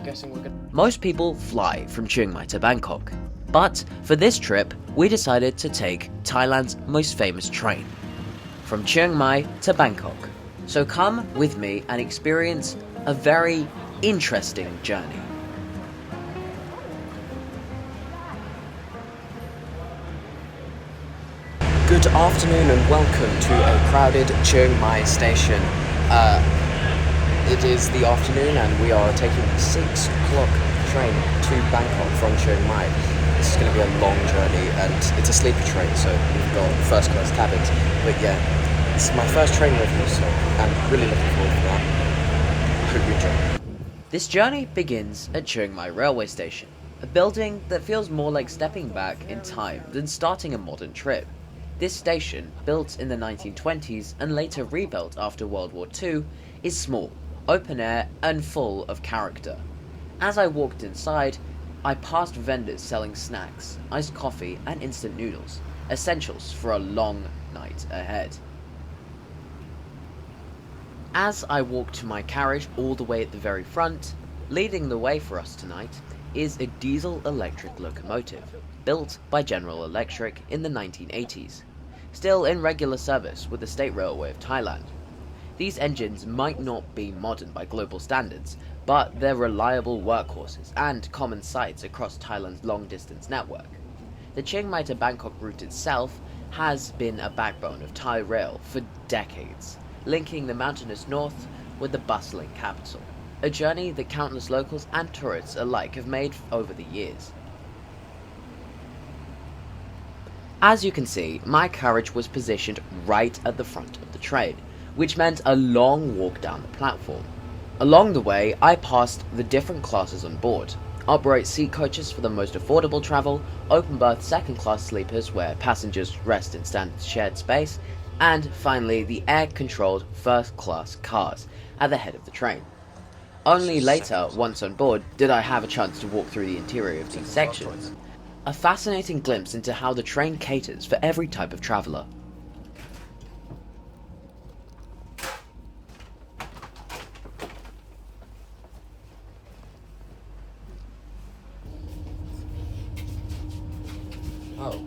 guessing we're gonna... Most people fly from Chiang Mai to Bangkok, but for this trip, we decided to take Thailand's most famous train, from Chiang Mai to Bangkok. So come with me and experience a very interesting journey. Good afternoon and welcome to a crowded Chiang Mai station. It is the afternoon and we are taking the 6 o'clock train to Bangkok from Chiang Mai. This is going to be a long journey and it's a sleeper train, so we've got first class cabins. But yeah, this is my first train review, so I'm really looking forward to that. I hope you enjoy. This journey begins at Chiang Mai railway station, a building that feels more like stepping back in time than starting a modern trip. This station, built in the 1920s and later rebuilt after World War II, is small, open air and full of character. As I walked inside, I passed vendors selling snacks, iced coffee and instant noodles, essentials for a long night ahead. As I walked to my carriage all the way at the very front, leading the way for us tonight is a diesel-electric locomotive, built by General Electric in the 1980s, still in regular service with the State Railway of Thailand. These engines might not be modern by global standards, but they're reliable workhorses and common sights across Thailand's long-distance network. The Chiang Mai to Bangkok route itself has been a backbone of Thai rail for decades, linking the mountainous north with the bustling capital, a journey that countless locals and tourists alike have made over the years. As you can see, my carriage was positioned right at the front of the train, which meant a long walk down the platform. Along the way, I passed the different classes on board: upright seat coaches for the most affordable travel, open berth second class sleepers where passengers rest in standard shared space, and finally the air-controlled first class cars at the head of the train. Only later, once on board, did I have a chance to walk through the interior of these sections. A fascinating glimpse into how the train caters for every type of traveller. Oh,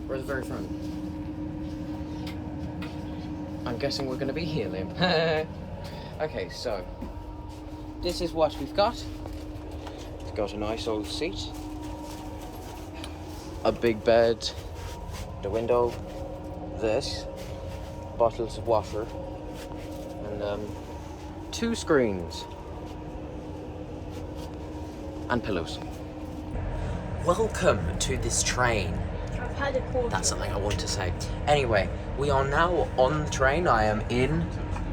we're at the very front. I'm guessing we're going to be here, Liam. Okay, so this is what we've got. We've got a nice old seat, a big bed, the window, this, bottles of water, and 2 screens, and pillows. Welcome to this train. That's something I want to say. Anyway, we are now on the train. I am in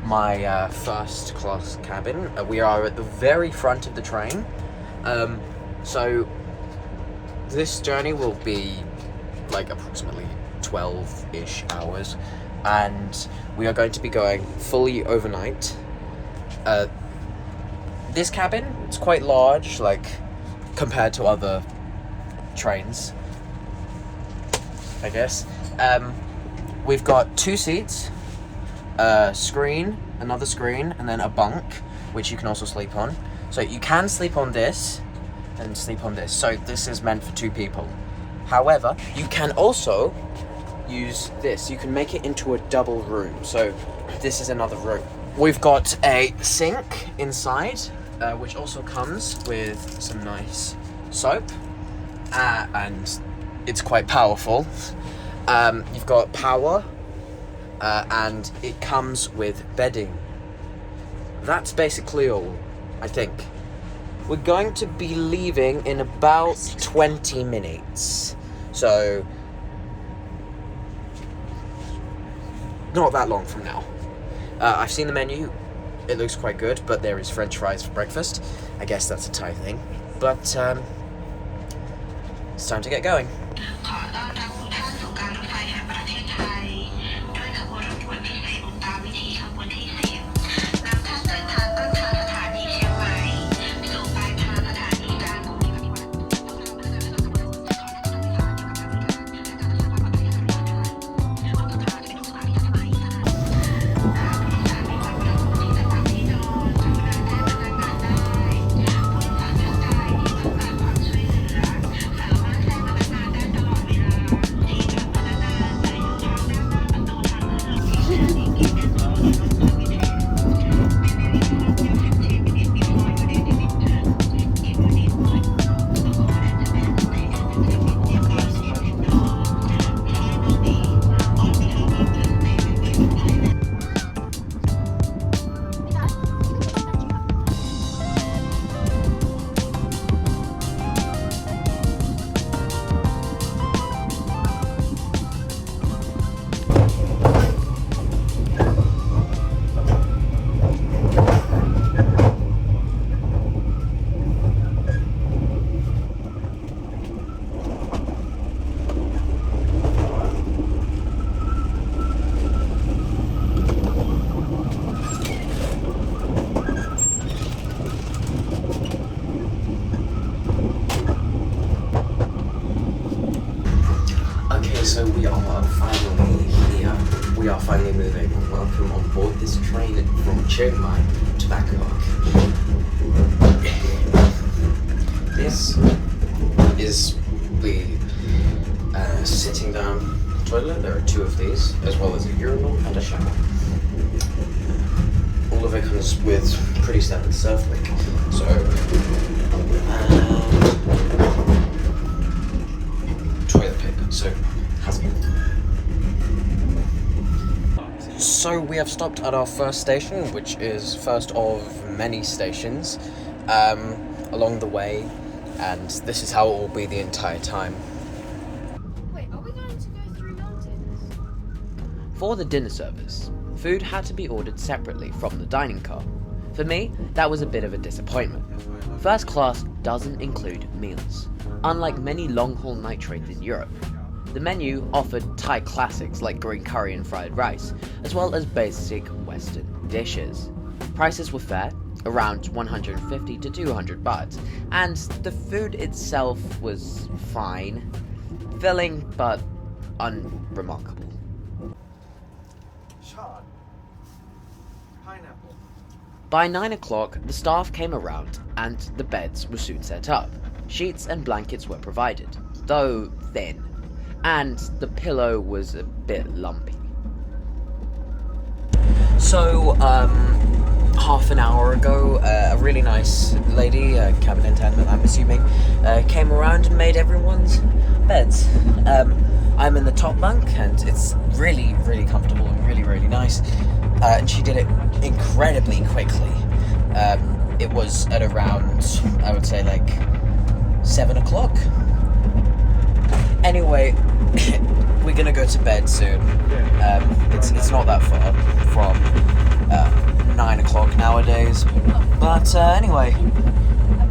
my first class cabin. We are at the very front of the train. So this journey will be like approximately 12-ish hours, and we are going to be going fully overnight. This cabin, it's quite large, like compared to other trains, I guess. We've got 2 seats, a screen, another screen, and then a bunk, which you can also sleep on. So you can sleep on this and sleep on this. So this is meant for 2 people. However, you can also use this. You can make it into a double room. So this is another room. We've got a sink inside, which also comes with some nice soap, and it's quite powerful. You've got power, and it comes with bedding. That's basically all, I think. We're going to be leaving in about 20 minutes, so not that long from now. I've seen the menu. It looks quite good, but there is French fries for breakfast. I guess that's a Thai thing. But it's time to get going. So we are finally here. We are finally moving. Welcome on board this train from Chiang Mai to Bangkok. This is the sitting down toilet. There are two of these, as well as a urinal and a shower. All of it comes with pretty standard stuff, like so. Toilet paper, so has it. So we have stopped at our first station, which is first of many stations along the way, and this is how it will be the entire time. Wait, are we going to go through mountains? For the dinner service, food had to be ordered separately from the dining car. For me, that was a bit of a disappointment. First class doesn't include meals. Unlike many long-haul night trains in Europe, the menu offered Thai classics like green curry and fried rice, as well as basic Western dishes. Prices were fair, around 150 to 200 baht, and the food itself was fine, filling but unremarkable. Pineapple. By 9 o'clock, the staff came around and the beds were soon set up. Sheets and blankets were provided, though thin, and the pillow was a bit lumpy. So, half an hour ago, a really nice lady, cabin attendant I'm assuming, came around and made everyone's beds. I'm in the top bunk and it's really, really comfortable and really, really nice. And she did it incredibly quickly. It was at around, I would say, like 7 o'clock. Anyway, we're gonna go to bed soon. It's not that far from 9 o'clock nowadays. But anyway,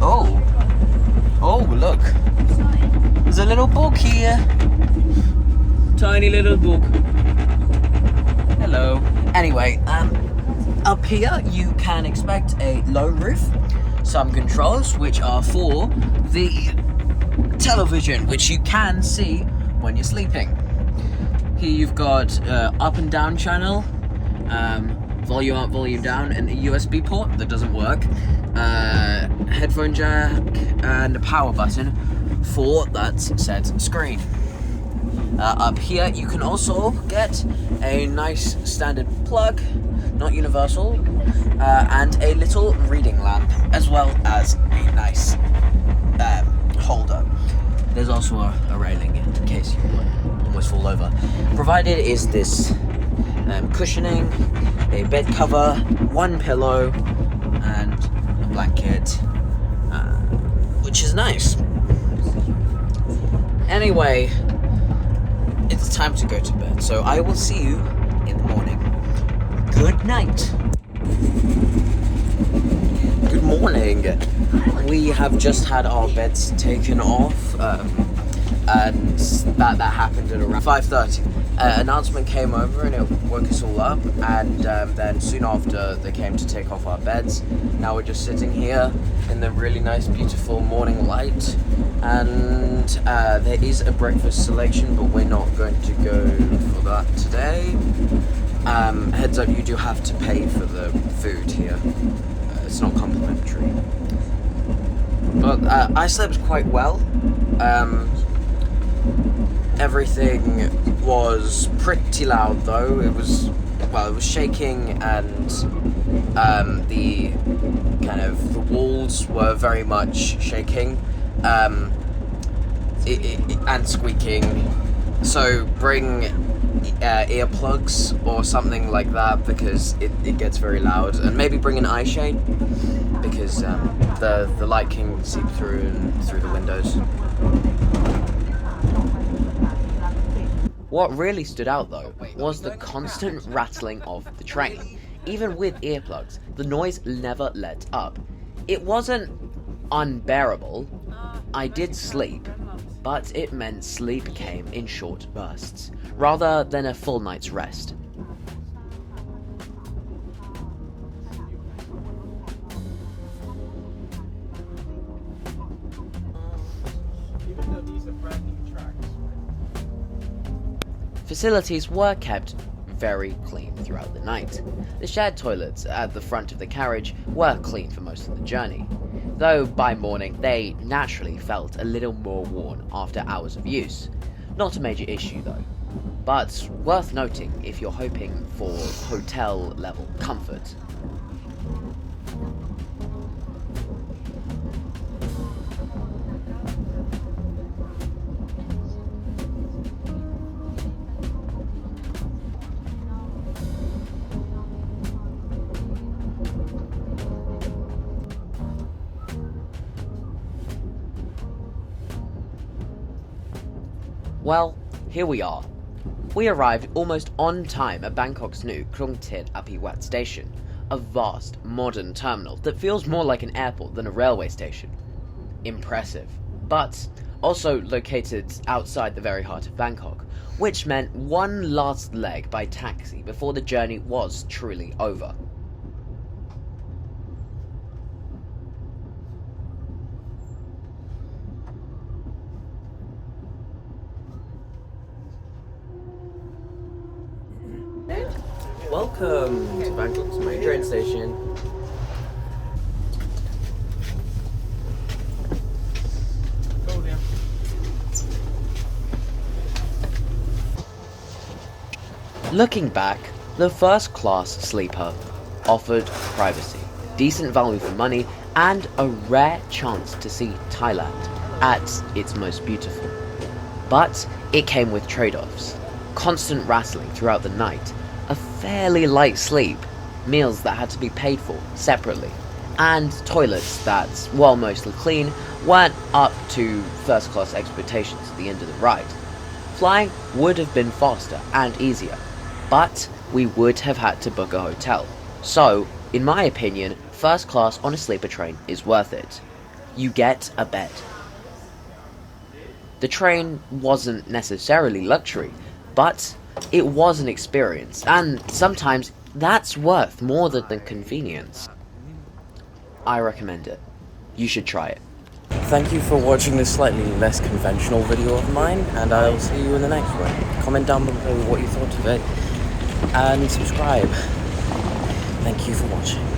oh look, there's a little book here. Tiny little book. Hello. Anyway, up here you can expect a low roof, some controls which are for the television, which you can see when you're sleeping. Here you've got up and down channel, volume up, volume down, and a USB port that doesn't work, headphone jack, and a power button for that said screen. Up here you can also get a nice standard plug, not universal, and a little reading lamp, as well as a nice holder. There's also a railing in case you almost fall over. Provided is this cushioning, a bed cover, one pillow, and a blanket, which is nice. Anyway, it's time to go to bed, so I will see you in the morning. Good night. Good morning. We have just had our beds taken off, and that happened at around 5:30. Announcement came over and it woke us all up, and then soon after they came to take off our beds. Now we're just sitting here in the really nice, beautiful morning light, and there is a breakfast selection, but we're not going to go for that today. Heads up, you do have to pay for the food here. It's not complimentary. But I slept quite well. Everything was pretty loud though. It was shaking, and the walls were very much shaking, and squeaking. So bring earplugs or something like that, because it gets very loud, and maybe bring an eye shade, because the light can seep through the windows. What really stood out though was the constant rattling of the train. Even with earplugs, the noise never let up. It wasn't unbearable. I did sleep, but it meant sleep came in short bursts, rather than a full night's rest. Even though these are brand new tracks, right? Facilities were kept very clean throughout the night. The shared toilets at the front of the carriage were clean for most of the journey, though by morning they naturally felt a little more worn after hours of use. Not a major issue though, but worth noting if you're hoping for hotel level comfort. Well, here we are. We arrived almost on time at Bangkok's new Krung Aphiwat station, a vast, modern terminal that feels more like an airport than a railway station. Impressive, but also located outside the very heart of Bangkok, which meant one last leg by taxi before the journey was truly over. Welcome to Bangkok's main train station. Looking back, the first class sleeper offered privacy, decent value for money, and a rare chance to see Thailand at its most beautiful. But it came with trade-offs: constant rattling throughout the night, a fairly light sleep, meals that had to be paid for separately, and toilets that, while mostly clean, weren't up to first class expectations at the end of the ride. Flying would have been faster and easier, but we would have had to book a hotel. So, in my opinion, first class on a sleeper train is worth it. You get a bed. The train wasn't necessarily luxury, but it was an experience, and sometimes that's worth more than the convenience. I recommend it. You should try it. Thank you for watching this slightly less conventional video of mine, and I'll see you in the next one. Comment down below what you thought of it, and subscribe. Thank you for watching.